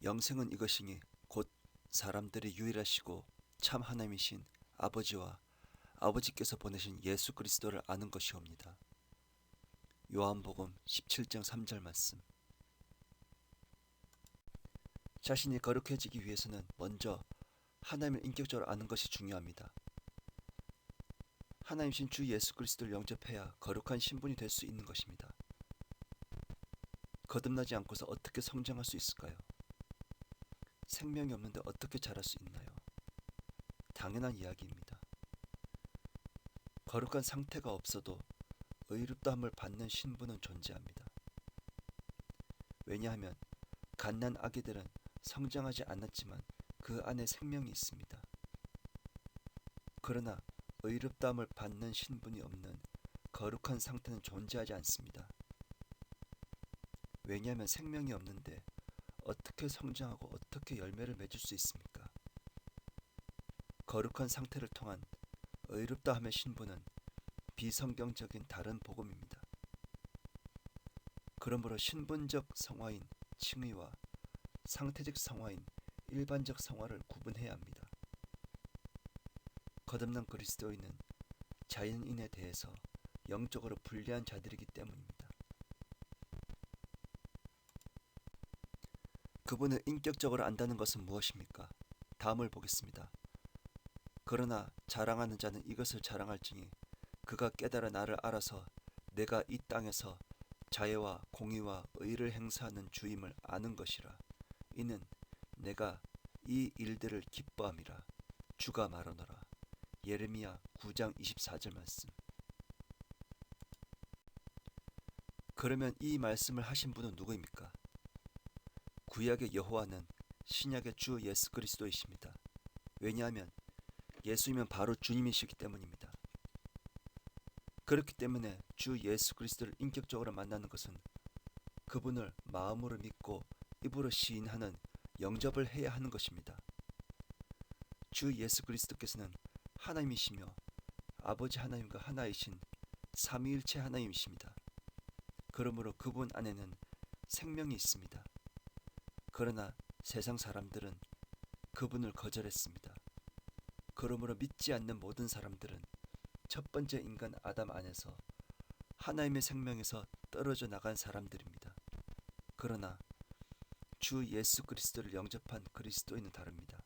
영생은 이것이니 곧 사람들이 유일하시고 참 하나님이신 아버지와 아버지께서 보내신 예수 그리스도를 아는 것이옵니다. 요한복음 17장 3절 말씀. 자신이 거룩해지기 위해서는 먼저 하나님을 인격적으로 아는 것이 중요합니다. 하나님이신 주 예수 그리스도를 영접해야 거룩한 신분이 될 수 있는 것입니다. 거듭나지 않고서 어떻게 성장할 수 있을까요? 생명이 없는데 어떻게 자랄 수 있나요? 당연한 이야기입니다. 거룩한 상태가 없어도 의롭다함을 받는 신분은 존재합니다. 왜냐하면 갓난 아기들은 성장하지 않았지만 그 안에 생명이 있습니다. 그러나 의롭다함을 받는 신분이 없는 거룩한 상태는 존재하지 않습니다. 왜냐하면 생명이 없는데 어떻게 성장하고 어떻게 열매를 맺을 수 있습니까? 거룩한 상태를 통한 의롭다함의 신분은 비성경적인 다른 복음입니다. 그러므로 신분적 성화인 칭의와 상태적 성화인 일반적 성화를 구분해야 합니다. 거듭난 그리스도인은 자연인에 대해서 영적으로 불리한 자들이기 때문입니다. 그분을 인격적으로 안다는 것은 무엇입니까? 다음을 보겠습니다. 그러나 자랑하는 자는 이것을 자랑할지니 그가 깨달아 나를 알아서 내가 이 땅에서 자애와 공의와 의를 행사하는 주임을 아는 것이라. 이는 내가 이 일들을 기뻐함이라. 주가 말하노라. 예레미야 9장 24절 말씀. 그러면 이 말씀을 하신 분은 누구입니까? 구약의 여호와는 신약의 주 예수 그리스도이십니다. 왜냐하면 예수님은 바로 주님이시기 때문입니다. 그렇기 때문에 주 예수 그리스도를 인격적으로 만나는 것은 그분을 마음으로 믿고 입으로 시인하는 영접을 해야 하는 것입니다. 주 예수 그리스도께서는 하나님이시며 아버지 하나님과 하나이신 삼위일체 하나님이십니다. 그러므로 그분 안에는 생명이 있습니다. 그러나 세상 사람들은 그분을 거절했습니다. 그러므로 믿지 않는 모든 사람들은 첫 번째 인간 아담 안에서 하나님의 생명에서 떨어져 나간 사람들입니다. 그러나 주 예수 그리스도를 영접한 그리스도인은 다릅니다.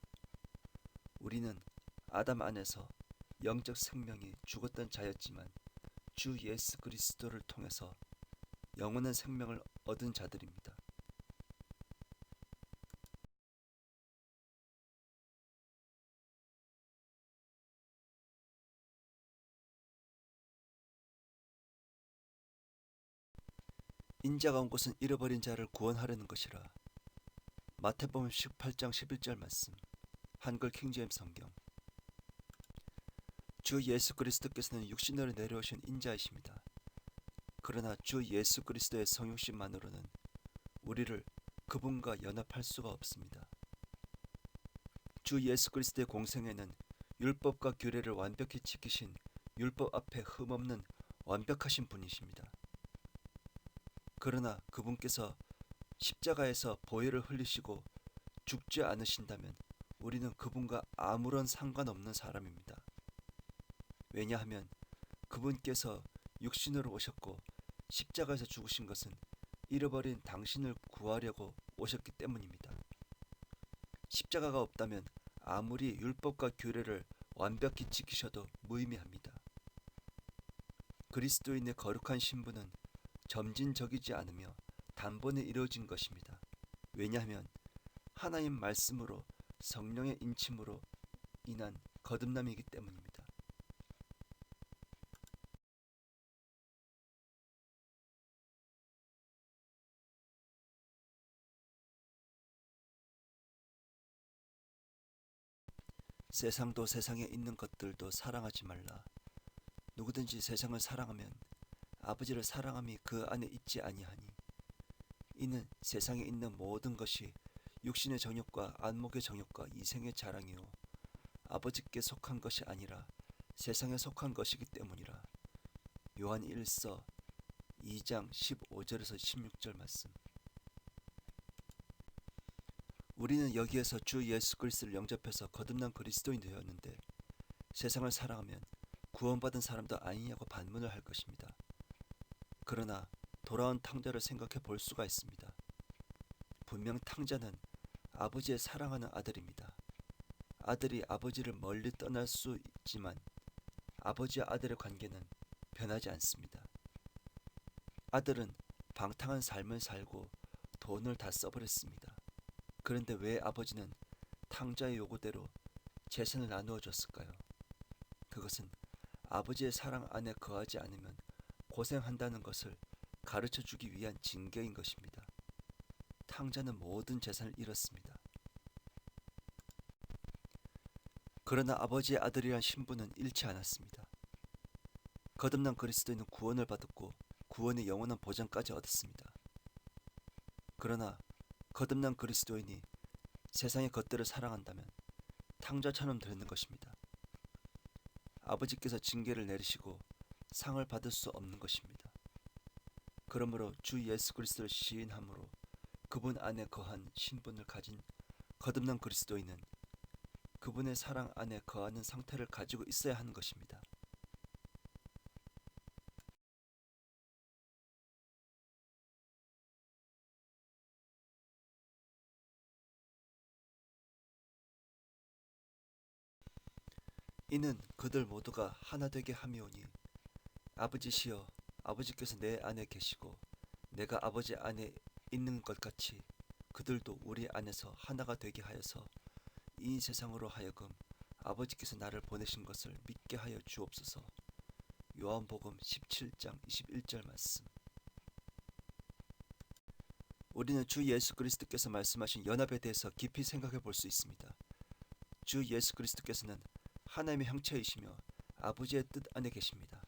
우리는 아담 안에서 영적 생명이 죽었던 자였지만 주 예수 그리스도를 통해서 영원한 생명을 얻은 자들입니다. 인자가 온 곳은 잃어버린 자를 구원하려는 것이라. 마태복음 18장 11절 말씀. 한글 킹제임스 성경. 주 예수 그리스도께서는 육신으로 내려오신 인자이십니다. 그러나 주 예수 그리스도의 성육신만으로는 우리를 그분과 연합할 수가 없습니다. 주 예수 그리스도의 공생애는 율법과 규례를 완벽히 지키신 율법 앞에 흠없는 완벽하신 분이십니다. 그러나 그분께서 십자가에서 보혈을 흘리시고 죽지 않으신다면 우리는 그분과 아무런 상관없는 사람입니다. 왜냐하면 그분께서 육신으로 오셨고 십자가에서 죽으신 것은 잃어버린 당신을 구하려고 오셨기 때문입니다. 십자가가 없다면 아무리 율법과 규례를 완벽히 지키셔도 무의미합니다. 그리스도인의 거룩한 신분은 점진적이지 않으며 단번에 이루어진 것입니다. 왜냐하면 하나님 말씀으로 성령의 인침으로 인한 거듭남이기 때문입니다. 세상도 세상에 있는 것들도 사랑하지 말라. 누구든지 세상을 사랑하면 아버지를 사랑함이 그 안에 있지 아니하니. 이는 세상에 있는 모든 것이 육신의 정욕과 안목의 정욕과 이생의 자랑이요 아버지께 속한 것이 아니라 세상에 속한 것이기 때문이라. 요한 1서 2장 15절에서 16절 말씀. 우리는 여기에서 주 예수 그리스도를 영접해서 거듭난 그리스도인 되었는데 세상을 사랑하면 구원받은 사람도 아니냐고 반문을 할 것입니다. 그러나 돌아온 탕자를 생각해 볼 수가 있습니다. 분명 탕자는 아버지의 사랑하는 아들입니다. 아들이 아버지를 멀리 떠날 수 있지만 아버지와 아들의 관계는 변하지 않습니다. 아들은 방탕한 삶을 살고 돈을 다 써버렸습니다. 그런데 왜 아버지는 탕자의 요구대로 재산을 나누어 줬을까요? 그것은 아버지의 사랑 안에 거하지 않으면 고생한다는 것을 가르쳐 주기 위한 징계인 것입니다. 탕자는 모든 재산을 잃었습니다. 그러나 아버지의 아들이란 신분은 잃지 않았습니다. 거듭난 그리스도인은 구원을 받았고 구원의 영원한 보장까지 얻었습니다. 그러나 거듭난 그리스도인이 세상의 것들을 사랑한다면 탕자처럼 되는 것입니다. 아버지께서 징계를 내리시고 상을 받을 수 없는 것입니다. 그러므로 주 예수 그리스도를 시인함으로 그분 안에 거한 신분을 가진 거듭난 그리스도인은 그분의 사랑 안에 거하는 상태를 가지고 있어야 하는 것입니다. 이는 그들 모두가 하나 되게 함이오니 아버지시여 아버지께서 내 안에 계시고 내가 아버지 안에 있는 것 같이 그들도 우리 안에서 하나가 되게 하여서 이 세상으로 하여금 아버지께서 나를 보내신 것을 믿게 하여 주옵소서. 요한복음 17장 21절 말씀. 우리는 주 예수 그리스도께서 말씀하신 연합에 대해서 깊이 생각해 볼 수 있습니다. 주 예수 그리스도께서는 하나님의 형체이시며 아버지의 뜻 안에 계십니다.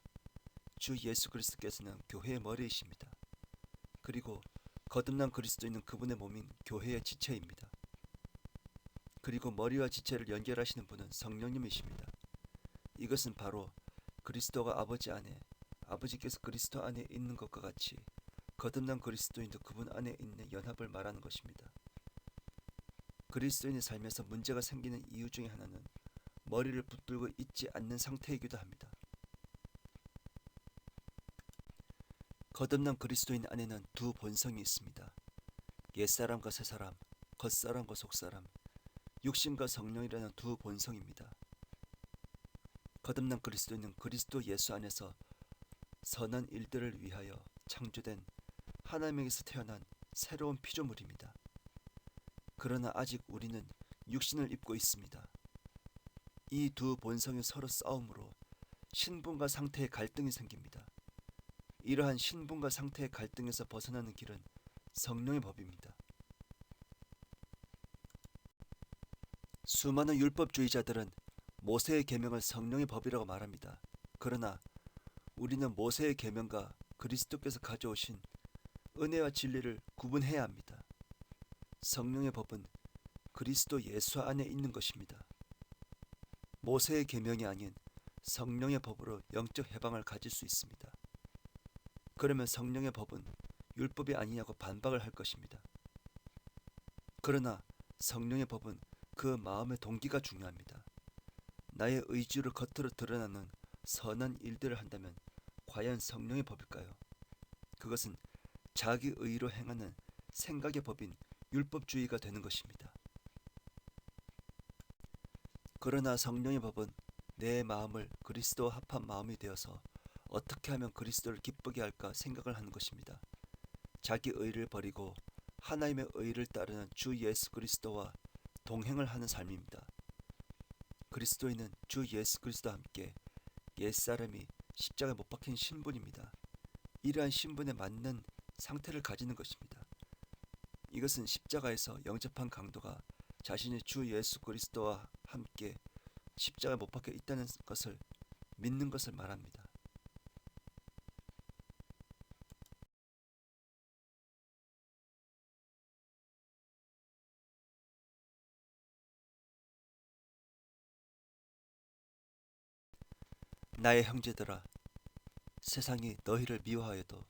주 예수 그리스도께서는 교회의 머리이십니다. 그리고 거듭난 그리스도인은 그분의 몸인 교회의 지체입니다. 그리고 머리와 지체를 연결하시는 분은 성령님이십니다. 이것은 바로 그리스도가 아버지 안에, 아버지께서 그리스도 안에 있는 것과 같이 거듭난 그리스도인도 그분 안에 있는 연합을 말하는 것입니다. 그리스도인의 삶에서 문제가 생기는 이유 중에 하나는 머리를 붙들고 있지 않는 상태이기도 합니다. 거듭난 그리스도인 안에는 두 본성이 있습니다. 옛사람과 새사람, 겉사람과 속사람, 육신과 성령이라는 두 본성입니다. 거듭난 그리스도인은 그리스도 예수 안에서 선한 일들을 위하여 창조된 하나님에게서 태어난 새로운 피조물입니다. 그러나 아직 우리는 육신을 입고 있습니다. 이 두 본성이 서로 싸움으로 신분과 상태의 갈등이 생깁니다. 이러한 신분과 상태의 갈등에서 벗어나는 길은 성령의 법입니다. 수많은 율법주의자들은 모세의 계명을 성령의 법이라고 말합니다. 그러나 우리는 모세의 계명과 그리스도께서 가져오신 은혜와 진리를 구분해야 합니다. 성령의 법은 그리스도 예수 안에 있는 것입니다. 모세의 계명이 아닌 성령의 법으로 영적 해방을 가질 수 있습니다. 그러면 성령의 법은 율법이 아니냐고 반박을 할 것입니다. 그러나 성령의 법은 그 마음의 동기가 중요합니다. 나의 의지를 겉으로 드러나는 선한 일들을 한다면 과연 성령의 법일까요? 그것은 자기 의로 행하는 생각의 법인 율법주의가 되는 것입니다. 그러나 성령의 법은 내 마음을 그리스도와 합한 마음이 되어서 어떻게 하면 그리스도를 기쁘게 할까 생각을 하는 것입니다. 자기 의를 버리고 하나님의 의를 따르는 주 예수 그리스도와 동행을 하는 삶입니다. 그리스도인은 주 예수 그리스도와 함께 옛사람이 십자가에 못 박힌 신분입니다. 이러한 신분에 맞는 상태를 가지는 것입니다. 이것은 십자가에서 영접한 강도가 자신의 주 예수 그리스도와 함께 십자가에 못 박혀 있다는 것을 믿는 것을 말합니다. 나의 형제들아, 세상이 너희를 미워하여도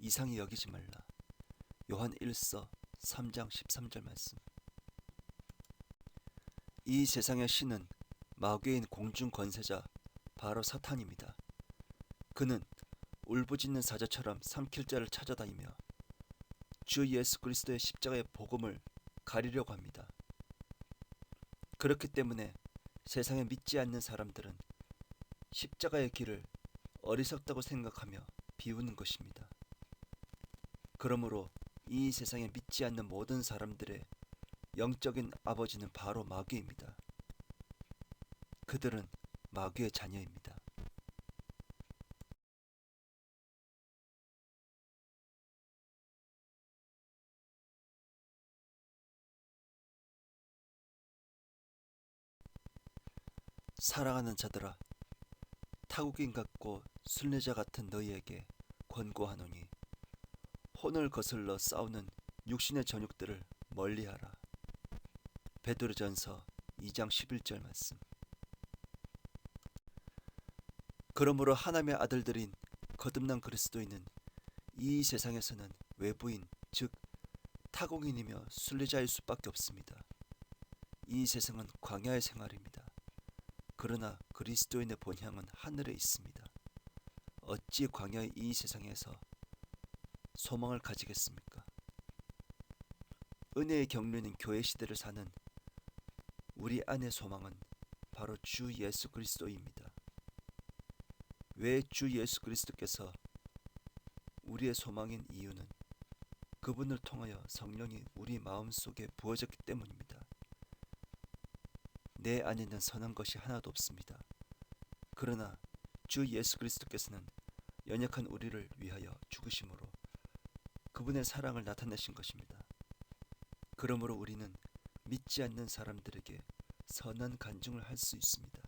이상히 여기지 말라. 요한 1서 3장 13절 말씀. 이 세상의 신은 마귀인 공중 권세자 바로 사탄입니다. 그는 울부짖는 사자처럼 삼킬 자를 찾아다니며 주 예수 그리스도의 십자가의 복음을 가리려고 합니다. 그렇기 때문에 세상에 믿지 않는 사람들은 십자가의 길을 어리석다고 생각하며 비우는 것입니다. 그러므로 이 세상에 믿지 않는 모든 사람들의 영적인 아버지는 바로 마귀입니다. 그들은 마귀의 자녀입니다. 사랑하는 자들아, 타국인 같고 순례자 같은 너희에게 권고하노니 혼을 거슬러 싸우는 육신의 전육들을 멀리하라. 베드로전서 2장 11절 말씀. 그러므로 하나님의 아들들인 거듭난 그리스도인은 이 세상에서는 외부인, 즉 타국인이며 순례자일 수밖에 없습니다. 이 세상은 광야의 생활입니다. 그러나 그리스도인의 본향은 하늘에 있습니다. 어찌 광야의 이 세상에서 소망을 가지겠습니까? 은혜의 경륜인 교회 시대를 사는 우리 안의 소망은 바로 주 예수 그리스도입니다. 왜 주 예수 그리스도께서 우리의 소망인 이유는 그분을 통하여 성령이 우리 마음속에 부어졌기 때문입니다. 내 안에는 선한 것이 하나도 없습니다. 그러나 주 예수 그리스도께서는 연약한 우리를 위하여 죽으심으로 그분의 사랑을 나타내신 것입니다. 그러므로 우리는 믿지 않는 사람들에게 선한 간증을 할 수 있습니다.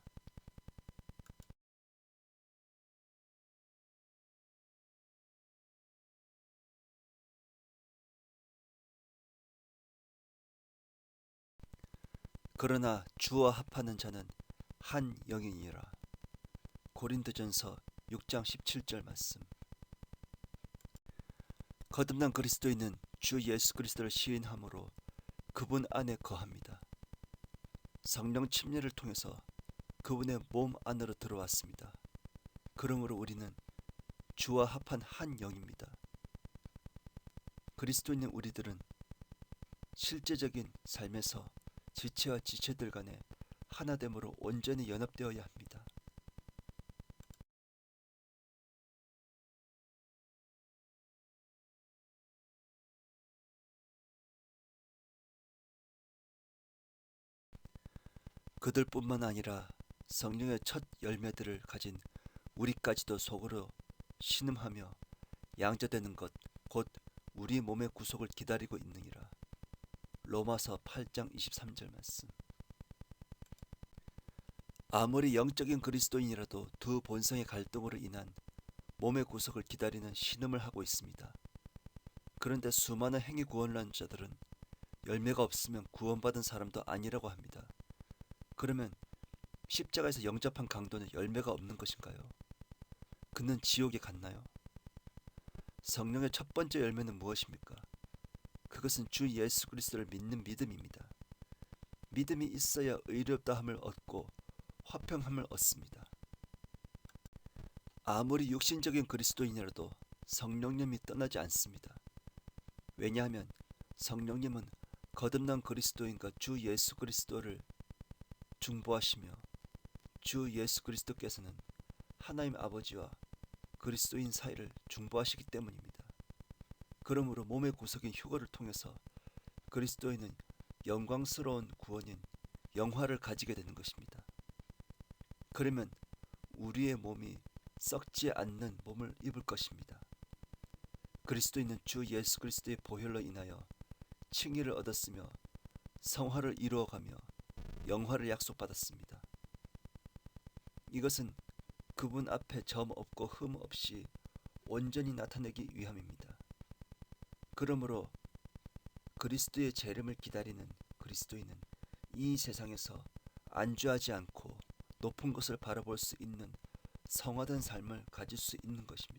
그러나 주와 합하는 자는 한 영이니라. 고린도전서 6장 17절 말씀. 거듭난 그리스도인은 주 예수 그리스도를 시인함으로 그분 안에 거합니다. 성령 침례를 통해서 그분의 몸 안으로 들어왔습니다. 그러므로 우리는 주와 합한 한 영입니다. 그리스도인인 우리들은 실제적인 삶에서 지체와 지체들 간에 하나됨으로 온전히 연합되어야 합니다. 그들뿐만 아니라 성령의 첫 열매들을 가진 우리까지도 속으로 신음하며 양자되는 것, 곧 우리 몸의 구속을 기다리고 있느니라. 로마서 8장 23절 말씀. 아무리 영적인 그리스도인이라도 두 본성의 갈등으로 인한 몸의 구속을 기다리는 신음을 하고 있습니다. 그런데 수많은 행위 구원론자들은 열매가 없으면 구원받은 사람도 아니라고 합니다. 그러면 십자가에서 영접한 강도는 열매가 없는 것인가요? 그는 지옥에 갔나요? 성령의 첫 번째 열매는 무엇입니까? 그것은 주 예수 그리스도를 믿는 믿음입니다. 믿음이 있어야 의롭다함을 얻고 화평함을 얻습니다. 아무리 육신적인 그리스도인이라도 성령님이 떠나지 않습니다. 왜냐하면 성령님은 거듭난 그리스도인과 주 예수 그리스도를 중보하시며 주 예수 그리스도께서는 하나님 아버지와 그리스도인 사이를 중보하시기 때문입니다. 그러므로 몸의 구속인 휴거를 통해서 그리스도인은 영광스러운 구원인 영화를 가지게 되는 것입니다. 그러면 우리의 몸이 썩지 않는 몸을 입을 것입니다. 그리스도인은 주 예수 그리스도의 보혈로 인하여 칭의를 얻었으며 성화를 이루어가며 영화를 약속받았습니다. 이것은 그분 앞에 점 없고 흠 없이 온전히 나타내기 위함입니다. 그러므로 그리스도의 재림을 기다리는 그리스도인은 이 세상에서 안주하지 않고 높은 것을 바라볼 수 있는 성화된 삶을 가질 수 있는 것입니다.